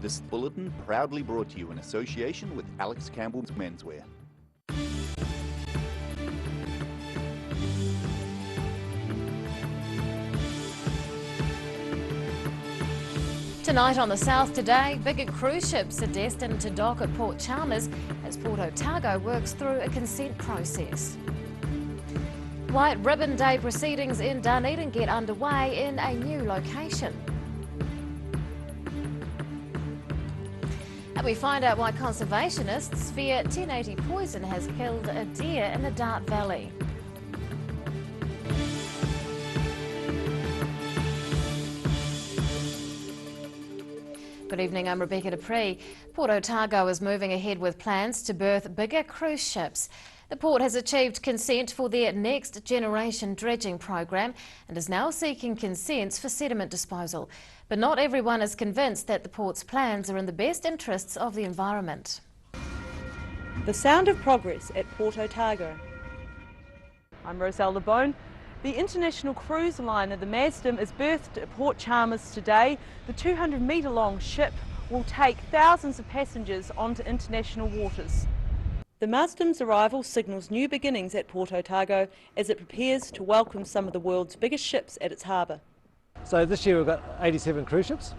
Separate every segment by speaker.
Speaker 1: This bulletin proudly brought to you in association with Alex Campbell's Menswear.
Speaker 2: Tonight on the South Today, bigger cruise ships are destined to dock at Port Chalmers as Port Otago works through a consent process. White Ribbon Day proceedings in Dunedin get underway in a new location. And we find out why conservationists fear 1080 poison has killed a deer in the Dart Valley. Good evening, I'm Rebecca Dupree. Port Otago is moving ahead with plans to berth bigger cruise ships. The port has achieved consent for their next generation dredging program and is now seeking consents for sediment disposal. But not everyone is convinced that the port's plans are in the best interests of the environment.
Speaker 3: The sound of progress at Port Otago. I'm Roselle LeBone. The international cruise liner, the Maasdam, is berthed at Port Chalmers today. The 200-metre long ship will take thousands of passengers onto international waters. The Maasdam's arrival signals new beginnings at Port Otago as it prepares to welcome some of the world's biggest ships at its harbour.
Speaker 4: So this year we've got 87 cruise ships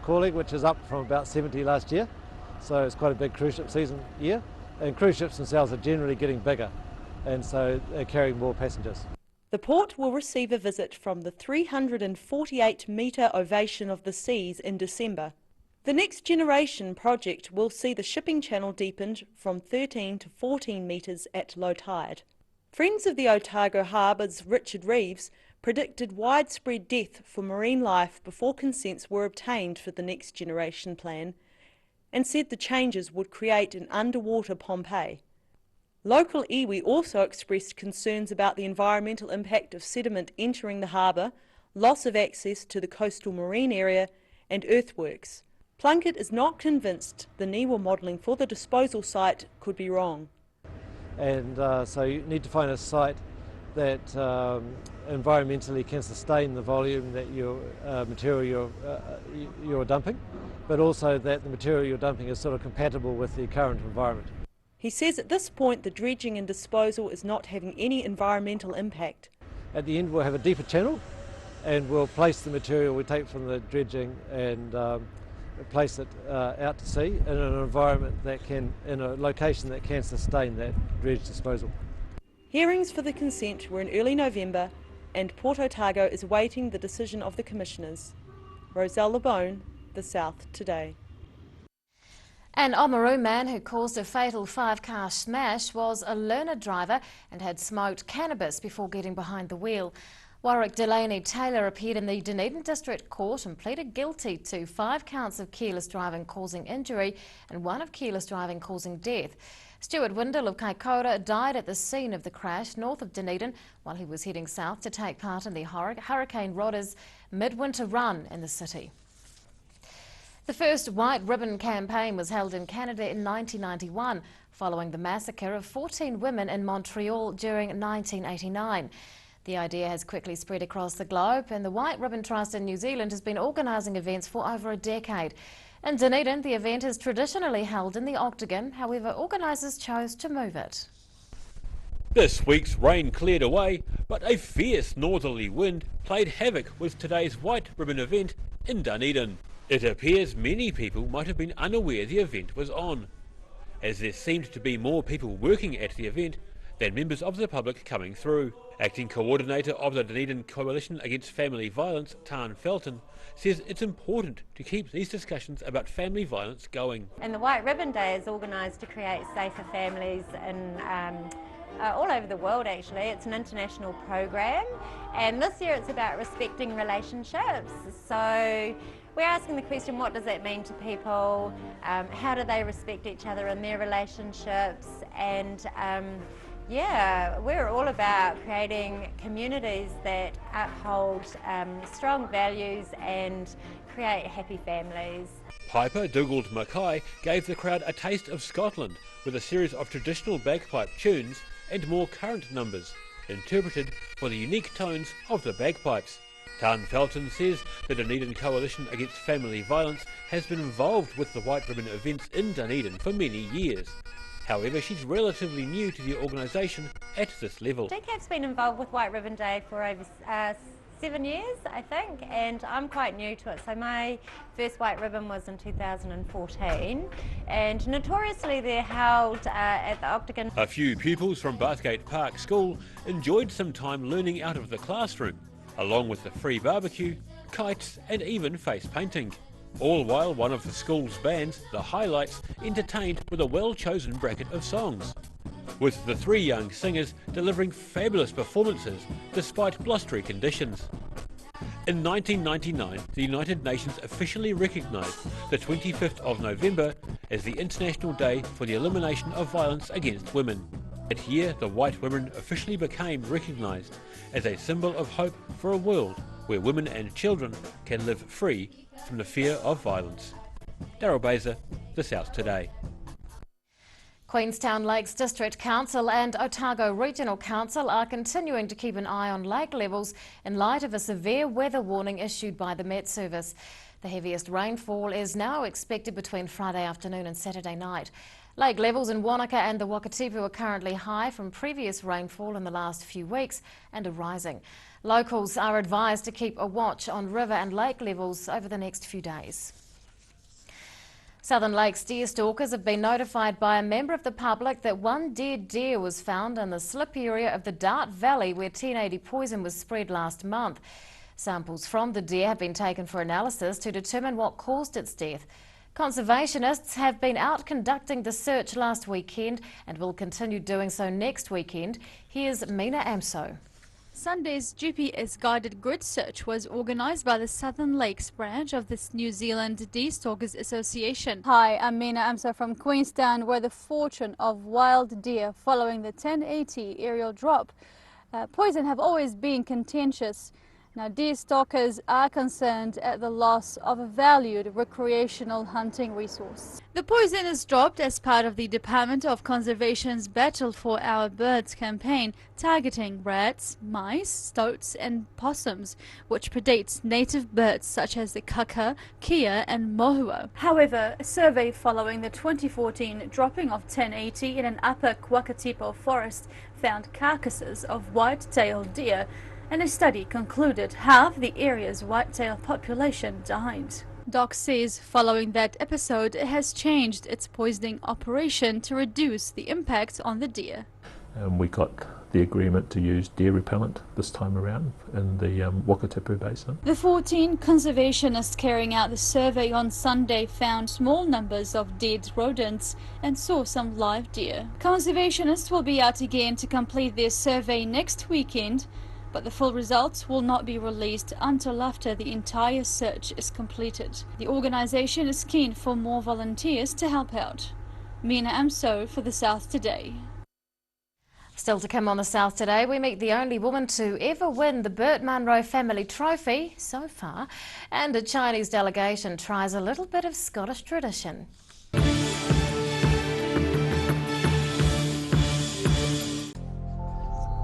Speaker 4: calling, which is up from about 70 last year. So it's quite a big cruise ship season year. And cruise ships themselves are generally getting bigger, and so they're carrying more passengers.
Speaker 3: The port will receive a visit from the 348-metre Ovation of the Seas in December. The Next Generation project will see the shipping channel deepened from 13 to 14 metres at low tide. Friends of the Otago Harbour's Richard Reeves predicted widespread death for marine life before consents were obtained for the Next Generation plan, and said the changes would create an underwater Pompeii. Local iwi also expressed concerns about the environmental impact of sediment entering the harbour, loss of access to the coastal marine area and earthworks. Plunkett is not convinced the NIWA modelling for the disposal site could be wrong.
Speaker 4: And so you need to find a site that environmentally can sustain the volume that your material you're dumping, but also that the material you're dumping is sort of compatible with the current environment.
Speaker 3: He says at this point the dredging and disposal is not having any environmental impact.
Speaker 4: At the end we'll have a deeper channel and we'll place the material we take from the dredging and place it out to sea in an environment that can, in a location that can sustain that dredge disposal.
Speaker 3: Hearings for the consent were in early November and Port Otago is awaiting the decision of the commissioners. Roselle LeBone, The South Today.
Speaker 2: An Oamaru man who caused a fatal 5-car smash was a learner driver and had smoked cannabis before getting behind the wheel. Warwick Delaney Taylor appeared in the Dunedin District Court and pleaded guilty to 5 counts of careless driving causing injury and 1 of careless driving causing death. Stuart Windle of Kaikoura died at the scene of the crash north of Dunedin while he was heading south to take part in the Hurricane Roda's midwinter run in the city. The first White Ribbon campaign was held in Canada in 1991, following the massacre of 14 women in Montreal during 1989. The idea has quickly spread across the globe, and the White Ribbon Trust in New Zealand has been organising events for over a decade. In Dunedin, the event is traditionally held in the Octagon, however organisers chose to move it.
Speaker 5: This week's rain cleared away, but a fierce northerly wind played havoc with today's White Ribbon event in Dunedin. It appears many people might have been unaware the event was on, as there seemed to be more people working at the event than members of the public coming through. Acting coordinator of the Dunedin Coalition Against Family Violence, Tan Felton, says it's important to keep these discussions about family violence going.
Speaker 6: And the White Ribbon Day is organised to create safer families in all over the world actually. It's an international program, and this year it's about respecting relationships. So we're asking the question, what does that mean to people? How do they respect each other in their relationships? And yeah, we're all about creating communities that uphold strong values and create happy families.
Speaker 5: Piper Dougald Mackay gave the crowd a taste of Scotland with a series of traditional bagpipe tunes and more current numbers, interpreted for the unique tones of the bagpipes. Tan Felton says the Dunedin Coalition Against Family Violence has been involved with the White Ribbon events in Dunedin for many years. However, she's relatively new to the organisation at this level.
Speaker 6: DCAF's been involved with White Ribbon Day for over 7 years, I think, and I'm quite new to it. So my first White Ribbon was in 2014, and notoriously they're held at the Octagon.
Speaker 5: A few pupils from Bathgate Park School enjoyed some time learning out of the classroom, along with the free barbecue, kites and even face painting. All while one of the school's bands, The Highlights, entertained with a well-chosen bracket of songs, with the 3 young singers delivering fabulous performances despite blustery conditions. In 1999, the United Nations officially recognised the 25th of November as the International Day for the Elimination of Violence Against Women. That year, the White Ribbon officially became recognised as a symbol of hope for a world where women and children can live free from the fear of violence. Daryl Baser, The South Today.
Speaker 2: Queenstown Lakes District Council and Otago Regional Council are continuing to keep an eye on lake levels in light of a severe weather warning issued by the Met Service. The heaviest rainfall is now expected between Friday afternoon and Saturday night. Lake levels in Wanaka and the Wakatipu are currently high from previous rainfall in the last few weeks and are rising. Locals are advised to keep a watch on river and lake levels over the next few days. Southern Lakes deer stalkers have been notified by a member of the public that one dead deer was found in the slip area of the Dart Valley where 1080 poison was spread last month. Samples from the deer have been taken for analysis to determine what caused its death. Conservationists have been out conducting the search last weekend and will continue doing so next weekend. Here's Mina Amso.
Speaker 7: Sunday's GPS guided grid search was organised by the Southern Lakes branch of the New Zealand Deer Stalkers Association. Hi, I'm Mina Amsa from Queenstown, where the fortune of wild deer following the 1080 aerial drop poison have always been contentious. Now, deer stalkers are concerned at the loss of a valued recreational hunting resource. The poison is dropped as part of the Department of Conservation's Battle for Our Birds campaign, targeting rats, mice, stoats and possums, which predates native birds such as the kaka, kea and mohua. However, a survey following the 2014 dropping of 1080 in an upper Wakatipu forest found carcasses of white-tailed deer, and a study concluded half the area's whitetail population died. DOC says following that episode it has changed its poisoning operation to reduce the impact on the deer.
Speaker 8: We got the agreement to use deer repellent this time around in the Wakatipu Basin.
Speaker 7: The 14 conservationists carrying out the survey on Sunday found small numbers of dead rodents and saw some live deer. Conservationists will be out again to complete their survey next weekend, but the full results will not be released until after the entire search is completed. The organisation is keen for more volunteers to help out. Mina Amso for The South Today.
Speaker 2: Still to come on The South Today, we meet the only woman to ever win the Burt Munro Family Trophy so far, and a Chinese delegation tries a little bit of Scottish tradition.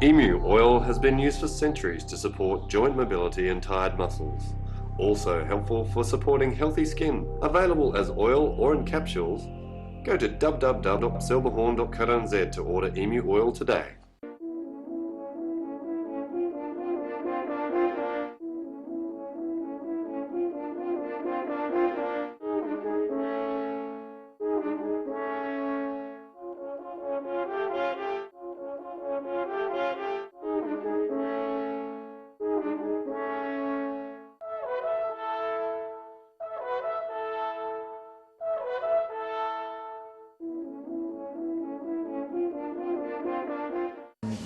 Speaker 9: Emu oil has been used for centuries to support joint mobility and tired muscles. Also helpful for supporting healthy skin. Available as oil or in capsules. Go to www.silverhorn.co.nz to order emu oil today.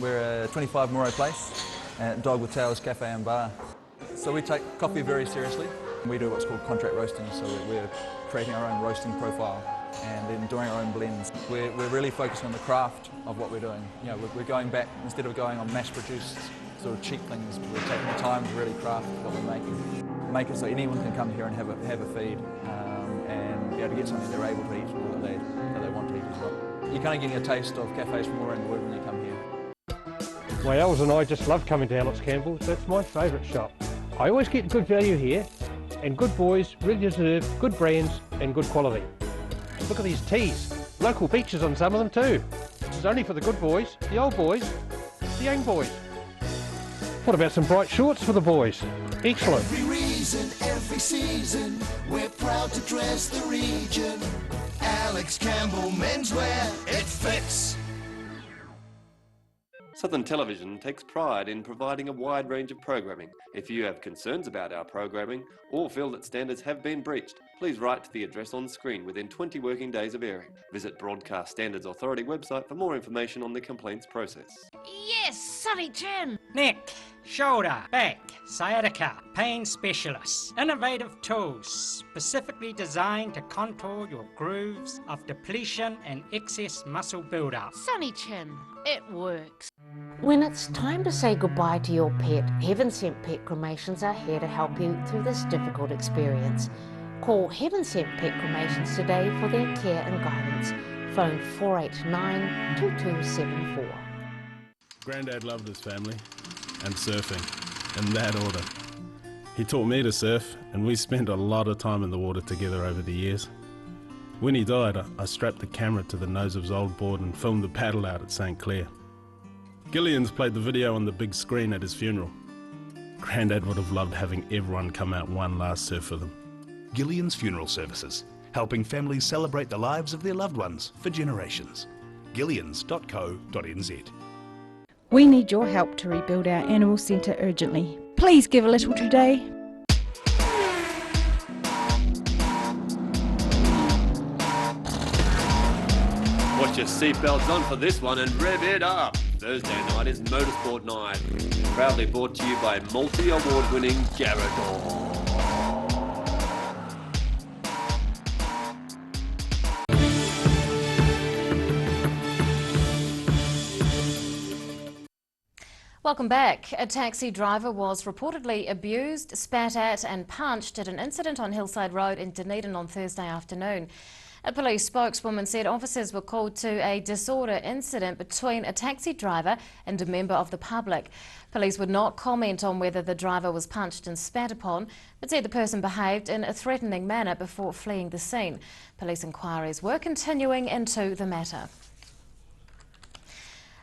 Speaker 10: We're a 25 Moray Place at Dog with Tails Cafe and Bar. So we take coffee very seriously. We do what's called contract roasting, so we're creating our own roasting profile and then doing our own blends. We're really focusing on the craft of what we're doing. You know, we're going back, instead of going on mass-produced sort of cheap things, we're taking the time to really craft what we're making. Make it so anyone can come here and have a feed and be able to get something they're able to eat or that they want to eat as well. You're kind of getting a taste of cafes from all around the world when you come here.
Speaker 4: My elves and I just love coming to Alex Campbell's. That's my favourite shop.
Speaker 11: I always get good value here, and good boys really deserve good brands and good quality. Look at these tees, local beaches on some of them too. This is only for the good boys, the old boys, the young boys. What about some bright shorts for the boys? Excellent.
Speaker 12: Every reason, every season, we're proud to dress the region. Alex Campbell Menswear, it fits.
Speaker 9: Southern Television takes pride in providing a wide range of programming. If you have concerns about our programming or feel that standards have been breached, please write to the address on screen within 20 working days of airing. Visit Broadcast Standards Authority website for more information on the complaints process.
Speaker 13: Yes, Sonny Chin.
Speaker 14: Neck, shoulder, back, sciatica, pain specialists. Innovative tools specifically designed to contour your grooves of depletion and excess muscle buildup.
Speaker 13: Sonny Chin, it works.
Speaker 15: When it's time to say goodbye to your pet, Heaven Sent Pet Cremations are here to help you through this difficult experience. Call Heaven Sent Pet Cremations today for their care and guidance. Phone 489-2274.
Speaker 16: Grandad loved his family and surfing, in that order. He taught me to surf, and we spent a lot of time in the water together over the years. When he died, I strapped the camera to the nose of his old board and filmed the paddle out at St. Clair. Gillian's played the video on the big screen at his funeral. Grandad would have loved having everyone come out one last surf with him.
Speaker 17: Gillian's Funeral Services, helping families celebrate the lives of their loved ones for generations. Gillians.co.nz.
Speaker 18: We need your help to rebuild our animal centre urgently. Please give a little today.
Speaker 9: Put your seatbelts on for this one and rev it up. Thursday night is Motorsport Night. Proudly brought to you by multi-award-winning Jaredor.
Speaker 2: Welcome back. A taxi driver was reportedly abused, spat at and punched at an incident on Hillside Road in Dunedin on Thursday afternoon. A police spokeswoman said officers were called to a disorder incident between a taxi driver and a member of the public. Police would not comment on whether the driver was punched and spat upon, but said the person behaved in a threatening manner before fleeing the scene. Police inquiries were continuing into the matter.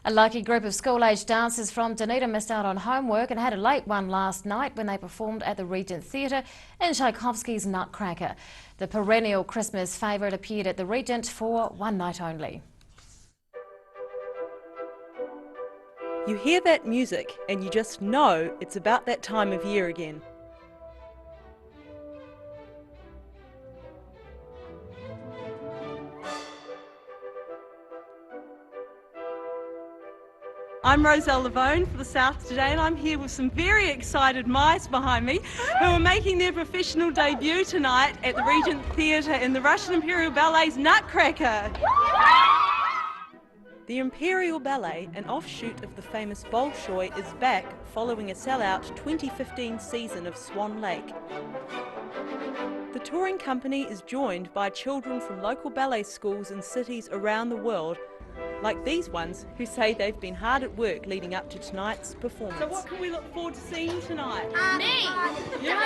Speaker 2: A lucky group of school-aged dancers from Dunedin missed out on homework and had a late one last night when they performed at the Regent Theatre in Tchaikovsky's Nutcracker. The perennial Christmas favourite appeared at the Regent for one night only.
Speaker 3: You hear that music and you just know it's about that time of year again. I'm Roselle Lavone for the South Today, and I'm here with some very excited mice behind me who are making their professional debut tonight at the Regent Theatre in the Russian Imperial Ballet's Nutcracker. The Imperial Ballet, an offshoot of the famous Bolshoi, is back following a sellout 2015 season of Swan Lake. The touring company is joined by children from local ballet schools in cities around the world, like these ones who say they've been hard at work leading up to tonight's performance. So what can we look forward to seeing tonight?
Speaker 13: Me!
Speaker 3: You!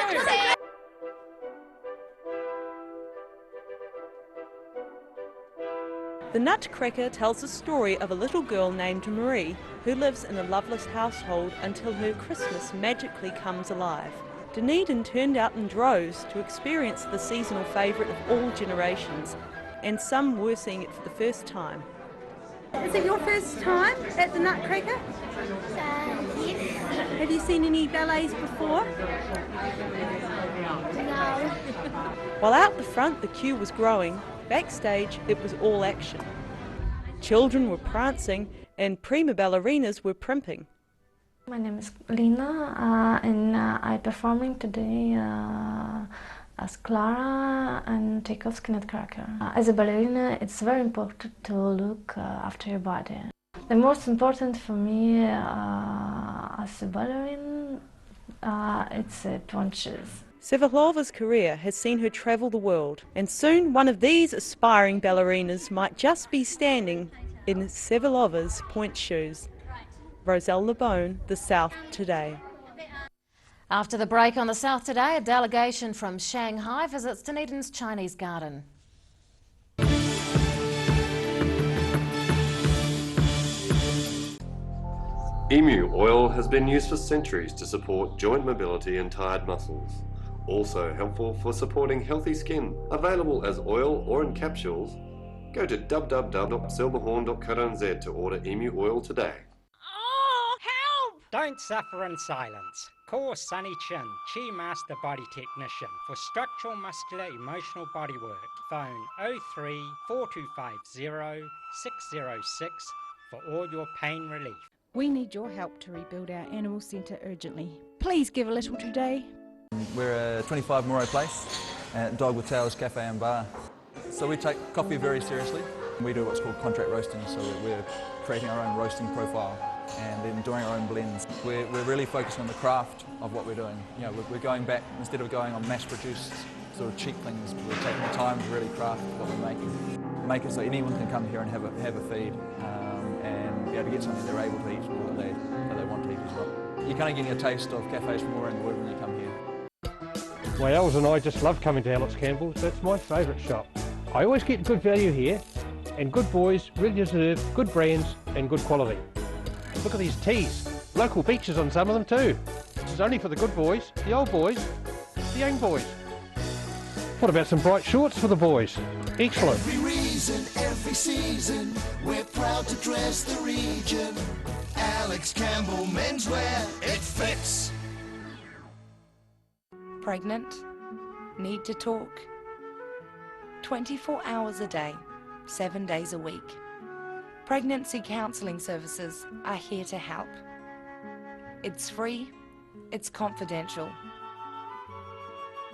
Speaker 3: The Nutcracker tells the story of a little girl named Marie who lives in a loveless household until her Christmas magically comes alive. Dunedin turned out in droves to experience the seasonal favourite of all generations, and some were seeing it for the first time. Is it your first time at the Nutcracker?
Speaker 19: Yes.
Speaker 3: Have you seen any ballets before?
Speaker 19: No.
Speaker 3: While out the front the queue was growing, backstage it was all action. Children were prancing and prima ballerinas were primping.
Speaker 19: My name is Lina and I'm performing today as Clara and Tchaikovsky Nutcracker. As a ballerina, it's very important to look after your body. The most important for me as a ballerina, it's punches.
Speaker 3: Sevalova's career has seen her travel the world, and soon one of these aspiring ballerinas might just be standing in Sevalova's pointe shoes. Roselle Labone, The South Today.
Speaker 2: After the break on the South Today, a delegation from Shanghai visits Dunedin's Chinese Garden.
Speaker 9: Emu oil has been used for centuries to support joint mobility and tired muscles. Also helpful for supporting healthy skin. Available as oil or in capsules. Go to www.silverhorn.co.nz to order emu oil today.
Speaker 14: Oh, help! Don't suffer in silence. Call Sunny Chin, Chi Master Body Technician, for structural, muscular, emotional bodywork. Phone 03 4250 606 for all your pain relief.
Speaker 18: We need your help to rebuild our animal centre urgently. Please give a little today.
Speaker 10: We're a 25 Moray Place, Dog with Tails Cafe and Bar. So we take coffee very seriously. We do what's called contract roasting, so we're creating our own roasting profile and then doing our own blends. We're really focused on the craft of what we're doing. You know, we're going back, instead of going on mass-produced sort of cheap things, we're taking the time to really craft what we're making. Make it so anyone can come here and have a feed and be able to get something they're able to eat or that they want to eat as well. You're kind of getting a taste of cafes from all around the world when you come here.
Speaker 11: My Els and I just love coming to Alex Campbell's. That's my favourite shop. I always get good value here, and good boys really deserve good brands and good quality. Look at these tees. Local beaches on some of them too. This is only for the good boys, the old boys, the young boys. What about some bright shorts for the boys? Excellent.
Speaker 12: Every reason, every season, we're proud to dress the region. Alex Campbell Menswear, it fits.
Speaker 20: Pregnant? Need to talk? 24 hours a day, 7 days a week. Pregnancy counselling services are here to help. It's free, it's confidential.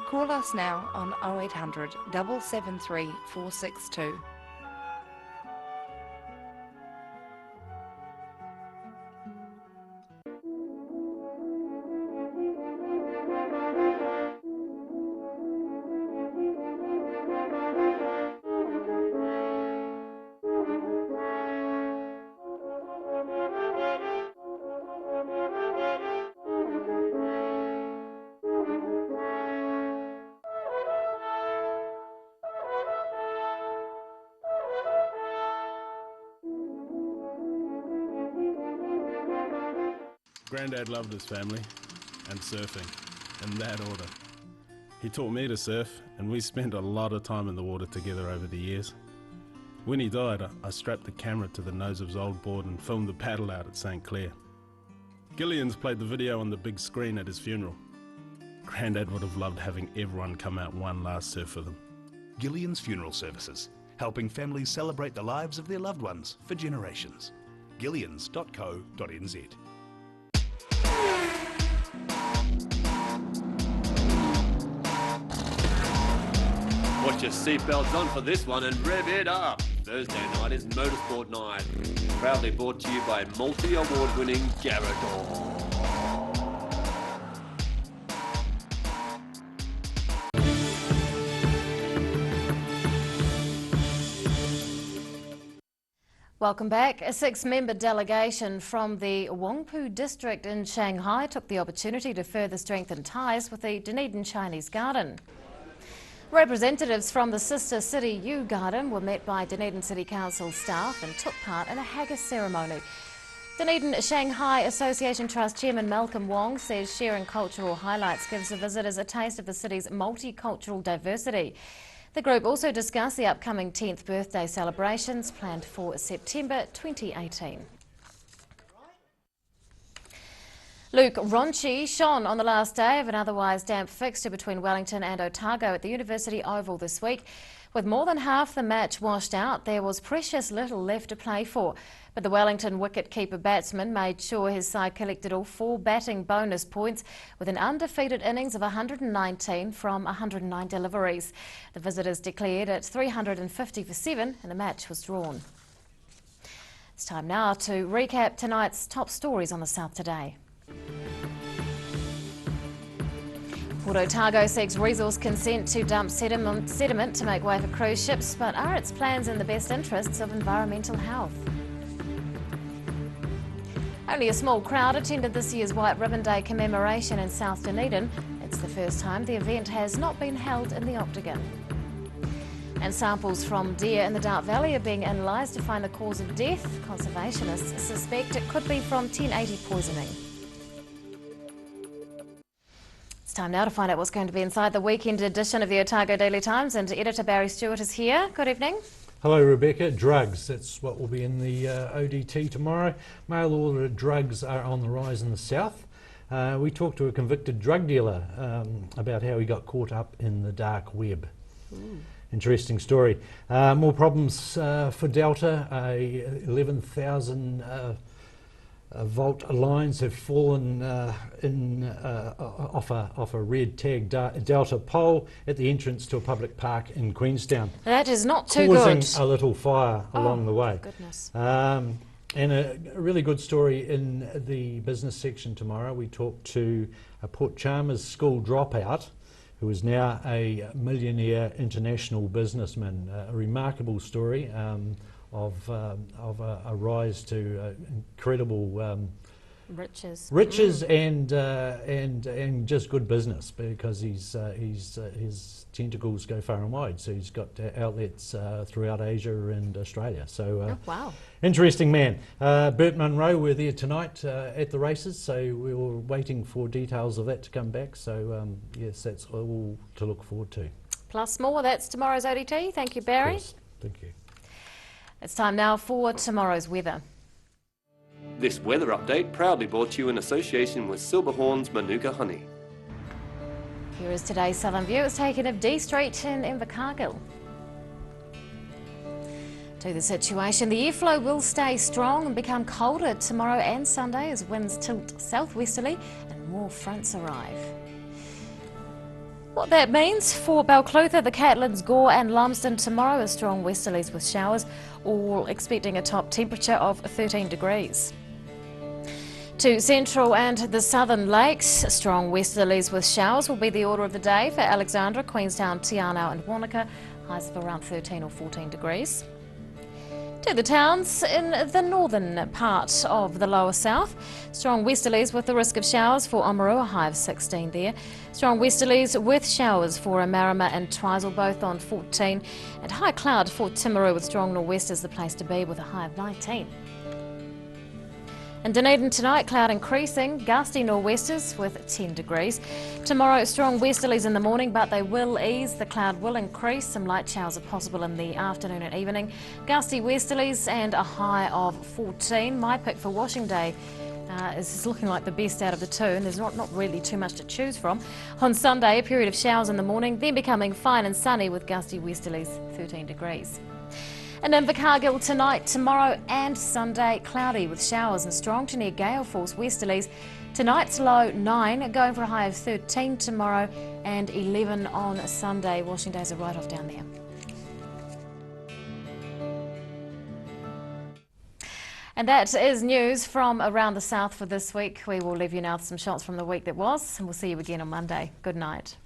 Speaker 20: Call us now on 0800 773 462.
Speaker 16: Grandad loved his family and surfing, in that order. He taught me to surf, and we spent a lot of time in the water together over the years. When he died, I strapped the camera to the nose of his old board and filmed the paddle out at St. Clair. Gillian's played the video on the big screen at his funeral. Grandad would have loved having everyone come out one last surf for them.
Speaker 17: Gillian's Funeral Services, helping families celebrate the lives of their loved ones for generations. Gillians.co.nz.
Speaker 9: Put your seatbelts on for this one and rev it up. Thursday night is Motorsport Night. Proudly brought to you by multi-award-winning Garrador.
Speaker 2: Welcome back. A 6-member delegation from the Wangpu district in Shanghai took the opportunity to further strengthen ties with the Dunedin Chinese Garden. Representatives from the sister city Yew Garden were met by Dunedin City Council staff and took part in a haggis ceremony. Dunedin Shanghai Association Trust Chairman Malcolm Wong says sharing cultural highlights gives the visitors a taste of the city's multicultural diversity. The group also discussed the upcoming 10th birthday celebrations planned for September 2018. Luke Ronchi shone on the last day of an otherwise damp fixture between Wellington and Otago at the University Oval this week. With more than half the match washed out, there was precious little left to play for. But the Wellington wicket-keeper batsman made sure his side collected all 4 batting bonus points with an undefeated innings of 119 from 109 deliveries. The visitors declared at 350 for 7 and the match was drawn. It's time now to recap tonight's top stories on the South Today. Port Otago seeks resource consent to dump sediment to make way for cruise ships, but are its plans in the best interests of environmental health? Only a small crowd attended this year's White Ribbon Day commemoration in South Dunedin. It's the first time the event has not been held in the Octagon. And samples from deer in the Dart Valley are being analysed to find the cause of death. Conservationists suspect it could be from 1080 poisoning. It's time now to find out what's going to be inside the weekend edition of the Otago Daily Times, and editor Barry Stewart is here. Good evening.
Speaker 21: Hello Rebecca. Drugs, that's what will be in the ODT tomorrow. Mail order drugs are on the rise in the south. We talked to a convicted drug dealer about how he got caught up in the dark web. Ooh. Interesting story. More problems for Delta. 11,000 volt lines have fallen off a red tag Delta pole at the entrance to a public park in Queenstown.
Speaker 2: That is not too good.
Speaker 21: Causing a little fire along the way.
Speaker 2: Goodness.
Speaker 21: And a really good story in the business section tomorrow. We talked to a Port Chalmers school dropout who is now a millionaire international businessman. A remarkable story of a rise to incredible riches and just good business, because his tentacles go far and wide. So he's got outlets throughout Asia and Australia. So
Speaker 2: wow, interesting
Speaker 21: man. Bert Munro, we're there tonight at the races, so we were waiting for details of that to come back. So yes, that's all to look forward to.
Speaker 2: Plus more. That's tomorrow's ODT. Thank you, Barry.
Speaker 21: Thank you.
Speaker 2: It's time now for tomorrow's weather.
Speaker 9: This weather update proudly brought to you in association with Silverhorn's Manuka Honey.
Speaker 2: Here is today's southern view. It's taken of D Street in Invercargill. To the situation, the airflow will stay strong and become colder tomorrow and Sunday as winds tilt southwesterly and more fronts arrive. What that means for Balclutha, the Catlins, Gore and Lumsden tomorrow is strong westerlies with showers, all expecting a top temperature of 13 degrees. To Central and the Southern Lakes, strong westerlies with showers will be the order of the day for Alexandra, Queenstown, Te Anau and Wanaka, highs of around 13 or 14 degrees. To the towns in the northern part of the lower south, strong westerlies with the risk of showers for Oamaru, high of 16 there. Strong westerlies with showers for Marama and Twizel, both on 14, and high cloud for Timaru with strong nor'west is the place to be with a high of 19. In Dunedin tonight, cloud increasing, gusty nor'westers with 10 degrees. Tomorrow, strong westerlies in the morning, but they will ease. The cloud will increase. Some light showers are possible in the afternoon and evening. Gusty westerlies and a high of 14. My pick for washing day is looking like the best out of the two, and there's not really too much to choose from. On Sunday, a period of showers in the morning, then becoming fine and sunny with gusty westerlies, 13 degrees. And in Invercargill tonight, tomorrow and Sunday, cloudy with showers and strong to near gale force westerlies. Tonight's low 9, going for a high of 13 tomorrow and 11 on Sunday. Washing days are right off down there. And that is news from around the south for this week. We will leave you now with some shots from the week that was, and we'll see you again on Monday. Good night.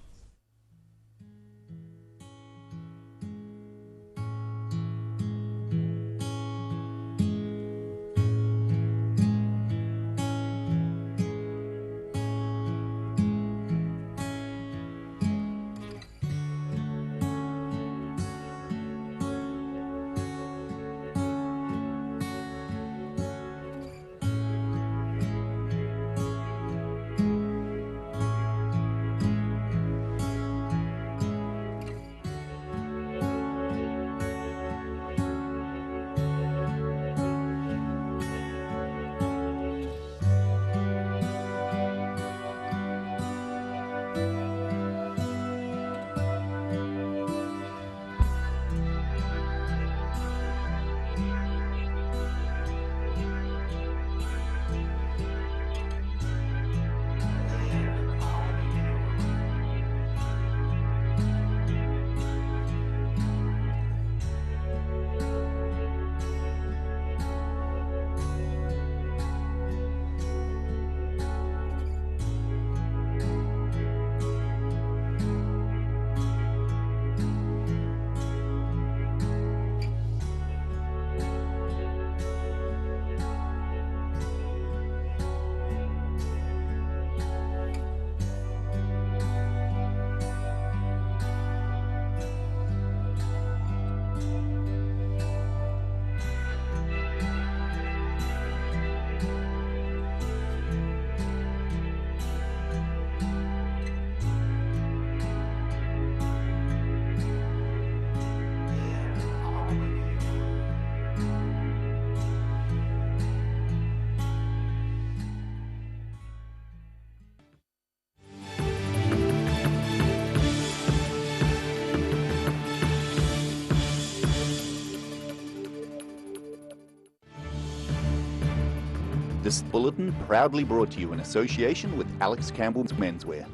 Speaker 1: This bulletin proudly brought to you in association with Alex Campbell's Menswear.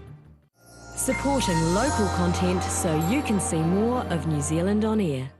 Speaker 22: Supporting local content so you can see more of New Zealand on air.